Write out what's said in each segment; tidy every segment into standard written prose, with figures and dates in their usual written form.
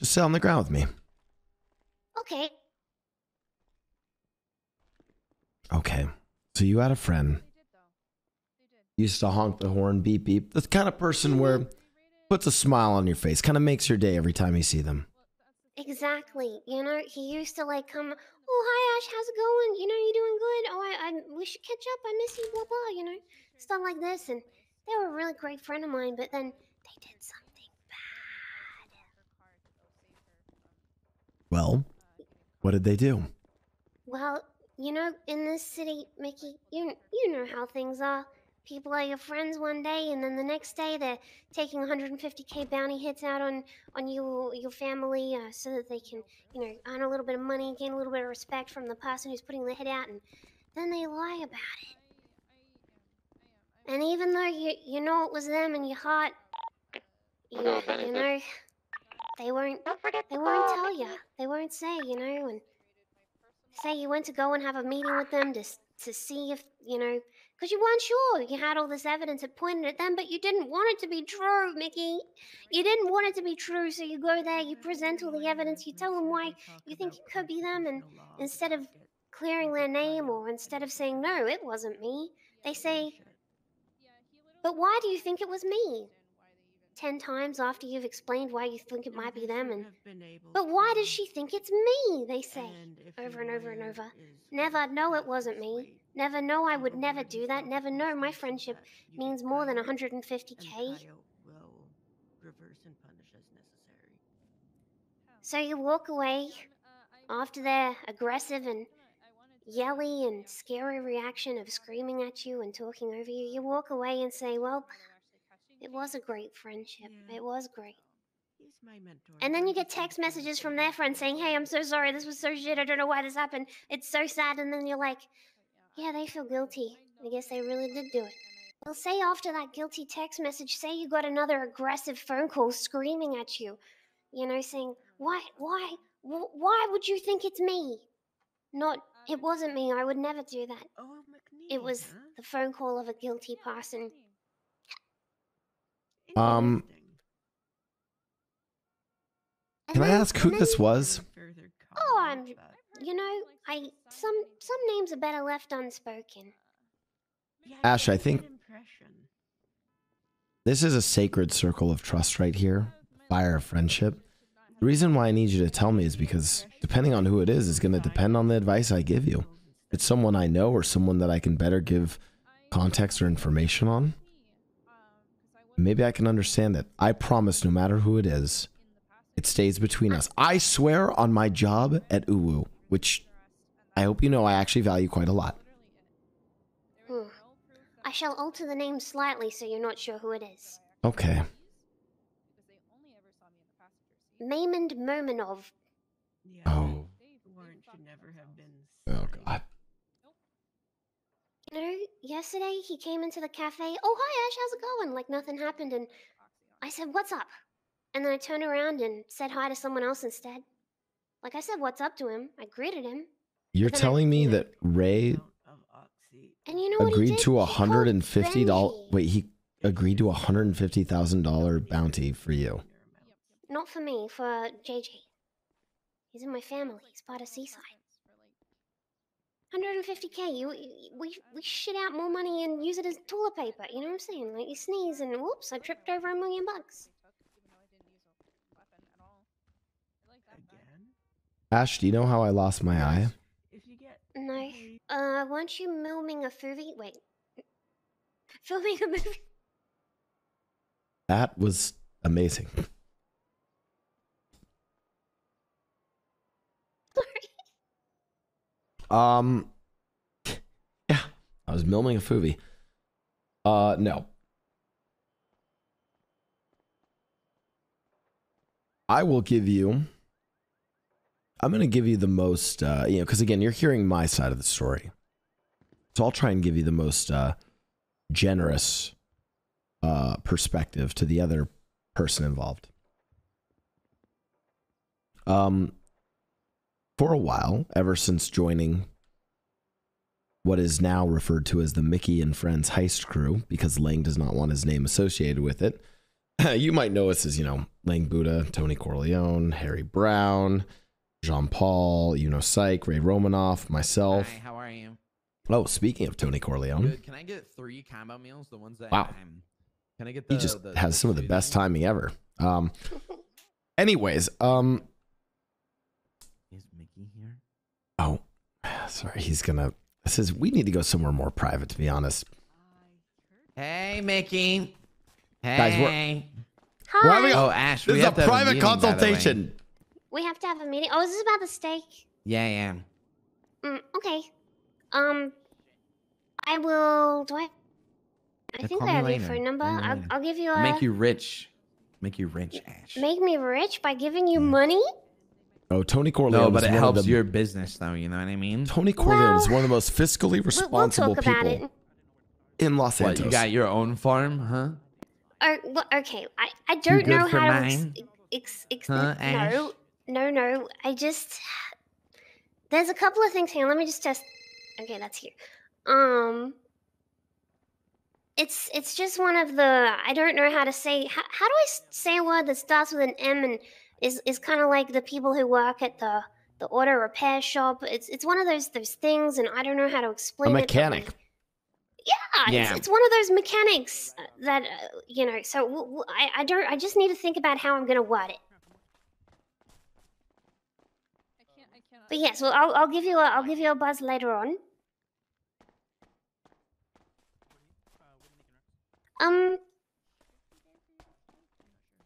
Just sit on the ground with me. Okay. Okay. So you had a friend. Used to honk the horn, beep, beep. The kind of person where puts a smile on your face, kind of makes your day every time you see them. Exactly. You know, he used to like come, oh, hi Ash, how's it going? You know, you doing good? Oh, we should catch up. I miss you, blah, blah, you know, stuff like this. And they were a really great friend of mine, but then they did something bad. Well, what did they do? Well, you know, in this city, Mickey, you know how things are. People are your friends one day, and then the next day they're taking 150K bounty hits out on you, your family, so that they can, you know, earn a little bit of money, gain a little bit of respect from the person who's putting the hit out, and then they lie about it. And even though you know it was them in your heart, you know, they won't tell you. They won't say, you know, and say you went to go and have a meeting with them to see if, you know, because you weren't sure. You had all this evidence that pointed at them, but you didn't want it to be true, Mickey. You didn't want it to be true, so you go there, you present all the evidence, you tell them why you think it could be them, and instead of clearing their name or instead of saying, no, it wasn't me, they say, but why do you think it was me? 10 times after you've explained why you think it might be them, and but why does she think it's me, they say, over and over and over. Never, no, it wasn't me. Never, no, I would never do that. Never, no, my friendship means more than 150K. So you walk away after their aggressive and yelly and scary reaction of screaming at you and talking over you. You walk away and say, well, it was a great friendship. It was great. And then you get text messages from their friends saying, hey, I'm so sorry, this was so shit, I don't know why this happened, it's so sad. And then you're like, yeah, they feel guilty. I guess they really did do it. Well, say after that guilty text message, say you got another aggressive phone call screaming at you, you know, saying, why would you think it's me? Not, it wasn't me, I would never do that. It was the phone call of a guilty person. Can I ask who this was? Oh, you know, some names are better left unspoken. Ash, I think this is a sacred circle of trust right here. Fire of friendship. The reason why I need you to tell me is because depending on who it is going to depend on the advice I give you. If it's someone I know or someone that I can better give context or information on, maybe I can understand it. I promise no matter who it is, it stays between us. I swear on my job at Uwu, which I hope you know I actually value quite a lot. I shall alter the name slightly so you're not sure who it is. Okay. Maymond Mominov. Oh. Oh, God. You know, yesterday he came into the cafe. Oh, hi, Ash, how's it going? Like nothing happened. And I said, what's up? And then I turned around and said hi to someone else instead. Like I said, what's up to him? I greeted him. You're telling me that Ray and you know agreed to $150? Wait, he agreed to $150,000 bounty for you? Not for me, for JJ. He's in my family. He's part of Seaside. 150K. We shit out more money and use it as toilet paper. You know what I'm saying? Like you sneeze and whoops, I tripped over $1 million. Ash, do you know how I lost my eye? No. Weren't you filming a movie? Wait. Filming a movie? That was amazing. Sorry. Yeah, I was filming a movie. No. I'm going to give you the most, because again, you're hearing my side of the story. So I'll try and give you the most generous perspective to the other person involved. For a while, ever since joining what is now referred to as the Mickey and Friends heist crew, because Lang does not want his name associated with it, you might know us as, you know, Lang Buddha, Tony Corleone, Harry Brown, Jean Paul, Psych, Ray Romanoff, myself. Hi, how are you? Oh, speaking of Tony Corleone. Good. Can I get 3 combo meals? The ones that Wow. Can I get He just has some of the best timing ever. Anyways, Is Mickey here? oh, sorry, we need to go somewhere more private, to be honest. Hey, Mickey. Hey. Guys, Hi. Why are we, Oh, Ash, this we is a have to have private meeting, by the way. consultation. We have to have a meeting. Oh, is this about the steak? Yeah. Okay. I will. Do I? I think call I me have your later. phone number. Call me I'll, later. I'll give you a. Make you rich. Make you rich, Ash. Make me rich by giving you money? Oh, Tony Corleone. No, but is it one of helps the- your business, though. You know what I mean? Tony Corleone is Well, one of the most fiscally We'll responsible talk about people it. in Los What, Santos. you got your own farm, huh? Well, okay. I don't good know for how mine? to Huh, Ash? No. I just there's a couple of things. Hang on, let me just test. Okay, that's here. It's just one of the I don't know how to say. How do I say a word that starts with an M and is kind of like the people who work at the auto repair shop? It's one of those things, and I don't know how to A explain it. mechanic. Yeah. It's one of those mechanics that So I just need to think about how I'm gonna word it. But yes, well, I'll give you a buzz later on.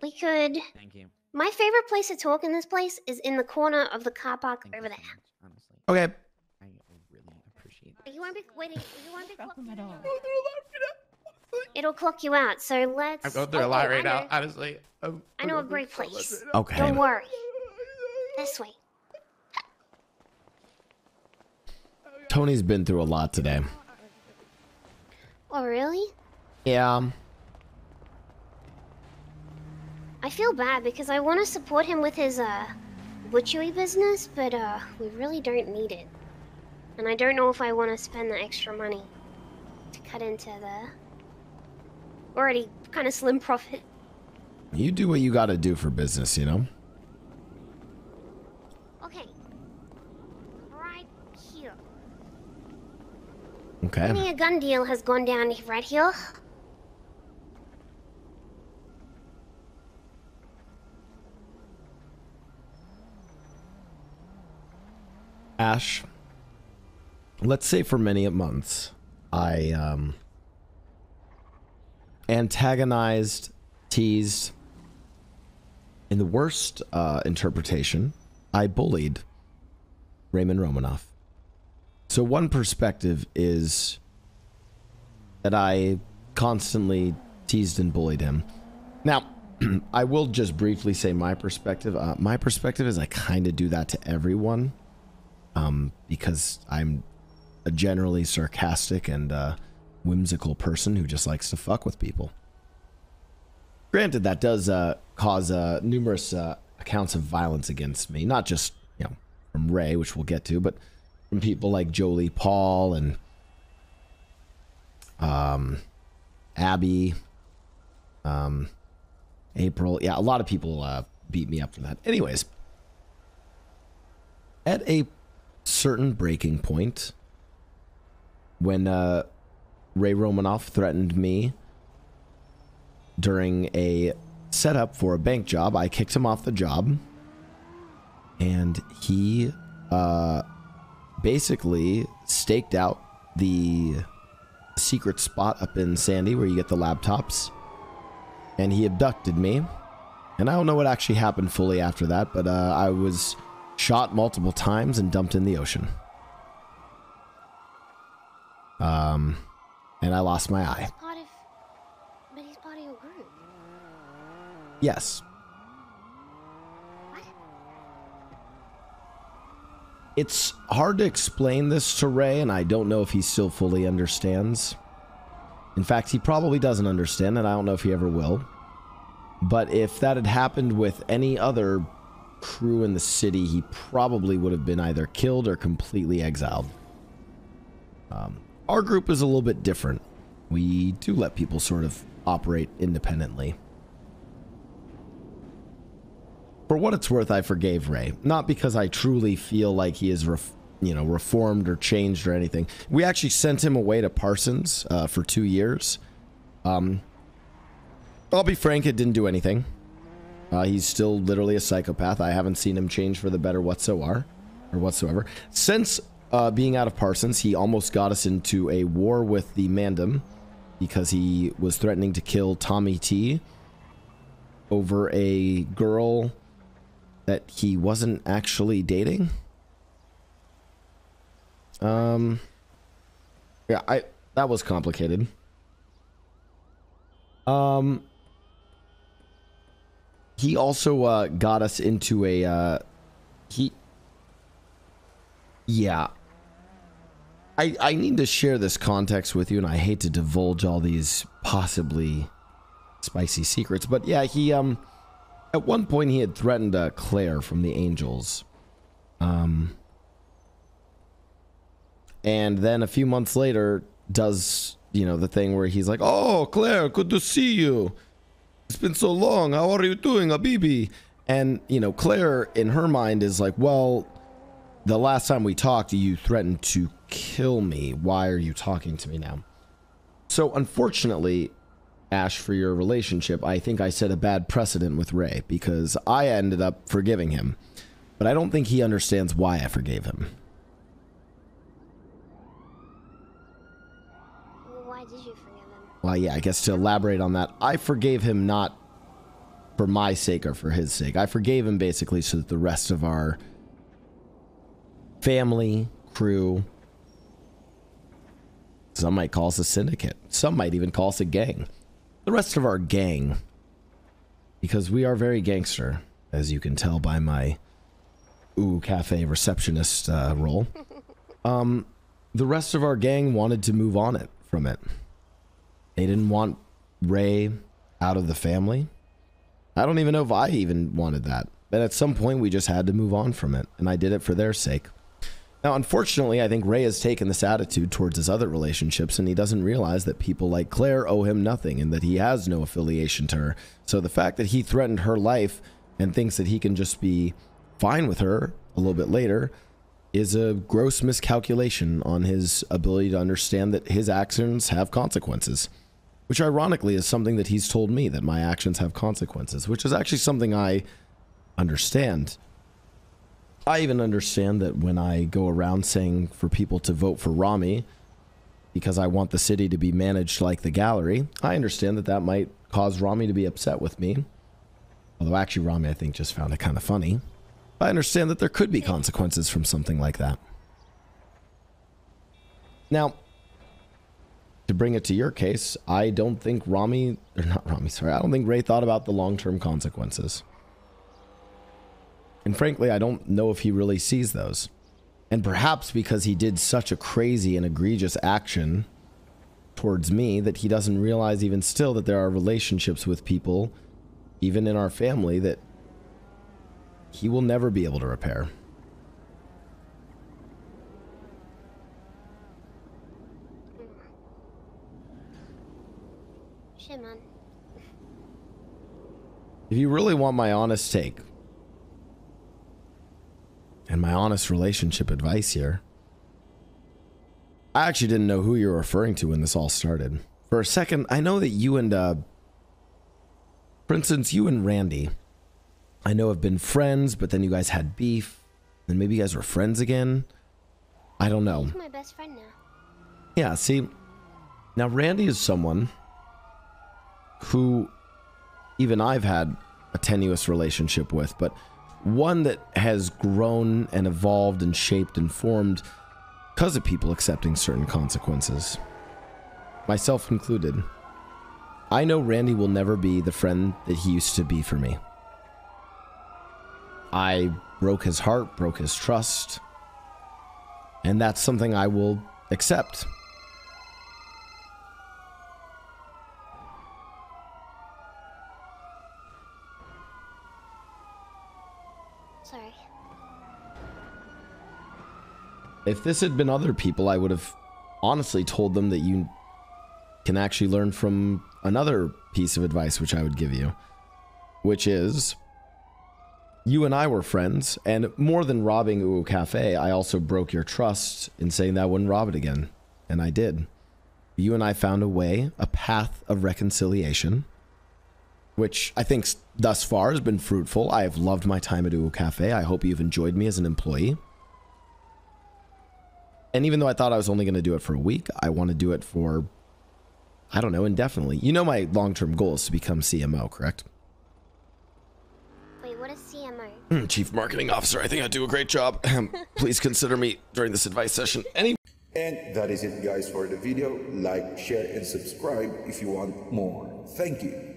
We could. Thank you. My favorite place to talk in this place is in the corner of the car park Thank over you there. so much, honestly. Okay. I really appreciate it. You won't be waiting. You won't be. It'll clock you out. So let's. I'm going through a lot right now, honestly. I know a great place. Okay. Don't worry. This way. Tony's been through a lot today. Oh really? Yeah. I feel bad because I want to support him with his butchery business, but we really don't need it. And I don't know if I want to spend the extra money to cut into the already kind of slim profit. You do what you got to do for business, you know? Okay. Right here. Okay. Maybe a gun deal has gone down right here. Ash, let's say for many months, I antagonized, teased, in the worst interpretation, I bullied Raymond Romanoff. So one perspective is that I constantly teased and bullied him. Now, I will just briefly say my perspective. My perspective is I kind of do that to everyone. Because I'm a generally sarcastic and whimsical person who just likes to fuck with people. Granted, that does cause numerous accounts of violence against me, not just from Ray, which we'll get to, but from people like Jolie Paul and Abby, April. Yeah, a lot of people beat me up for that. Anyways, at a certain breaking point, when Ray Romanoff threatened me during a setup for a bank job, I kicked him off the job, and he basically staked out the secret spot up in Sandy where you get the laptops, and he abducted me. And I don't know what actually happened fully after that, but I was shot multiple times and dumped in the ocean. And I lost my eye. But he's part of your group. Yes. What? It's hard to explain this to Ray, and I don't know if he still fully understands. In fact, he probably doesn't understand, and I don't know if he ever will. But if that had happened with any other crew in the city, he probably would have been either killed or completely exiled. Our group is a little bit different. We do let people sort of operate independently. For what it's worth, I forgave Ray. Not because I truly feel like he is, reformed or changed or anything. We actually sent him away to Parsons for 2 years. I'll be frank, it didn't do anything. He's still literally a psychopath. I haven't seen him change for the better whatsoever. Since being out of Parsons, he almost got us into a war with the Mandem because he was threatening to kill Tommy T over a girl that he wasn't actually dating. Yeah, that was complicated. He also got us into a yeah. I need to share this context with you, and I hate to divulge all these possibly spicy secrets, but yeah, he at one point he had threatened Claire from the Angels. And then a few months later does, the thing where he's like, "Oh, Claire, good to see you. It's been so long. How are you doing, Habibi?" And, Claire, in her mind, is like, "Well, the last time we talked, you threatened to kill me. Why are you talking to me now?" So, unfortunately, Ash, for your relationship, I think I set a bad precedent with Ray, because I ended up forgiving him. But I don't think he understands why I forgave him. Why did you forgive him? Well, yeah, I guess to elaborate on that, I forgave him not for my sake or for his sake. I forgave him basically so that the rest of our family, crew, some might call us a syndicate. Some might even call us a gang. The rest of our gang, because we are very gangster, as you can tell by my cafe receptionist role. The rest of our gang wanted to move on from it. They didn't want Ray out of the family. I don't even know if I even wanted that. But at some point, we just had to move on from it, and I did it for their sake. Now, unfortunately, I think Ray has taken this attitude towards his other relationships, and he doesn't realize that people like Claire owe him nothing and that he has no affiliation to her. So the fact that he threatened her life and thinks that he can just be fine with her a little bit later is a gross miscalculation on his ability to understand that his actions have consequences. Which ironically is something that he's told me, that my actions have consequences, which is actually something I understand. I even understand that when I go around saying for people to vote for Rami because I want the city to be managed like the gallery, I understand that that might cause Rami to be upset with me. Although actually Rami, I think, just found it kind of funny. I understand that there could be consequences from something like that. Now, to bring it to your case, I don't think I don't think Ray thought about the long-term consequences. And frankly, I don't know if he really sees those. And perhaps because he did such a crazy and egregious action towards me that he doesn't realize even still that there are relationships with people, even in our family, that he will never be able to repair. Shit, man. If you really want my honest take and my honest relationship advice here, I actually didn't know who you were referring to when this all started. For a second, I know that you and, for instance, you and Randy, I know have been friends, but then you guys had beef, and maybe you guys were friends again. I don't know. He's my best friend now. Yeah, see, now Randy is someone who even I've had a tenuous relationship with, but one that has grown and evolved and shaped and formed because of people accepting certain consequences, myself included. I know Randy will never be the friend that he used to be for me. I broke his heart, broke his trust, and that's something I will accept. Sorry. If this had been other people, I would have honestly told them that you can actually learn from another piece of advice which I would give you, which is You and I were friends, and more than robbing Uwu Cafe, I also broke your trust in saying that I wouldn't rob it again. And I did. You and I found a way, a path of reconciliation, which I think thus far has been fruitful. I have loved my time at Uwu Cafe. I hope you've enjoyed me as an employee. And even though I thought I was only going to do it for a week, I want to do it for, I don't know, indefinitely. You know my long-term goal is to become CMO, correct? Wait, what is CMO? Chief Marketing Officer. I think I do a great job. Please consider me during this advice session. And that is it, guys, for the video. Like, share, and subscribe if you want more. Thank you.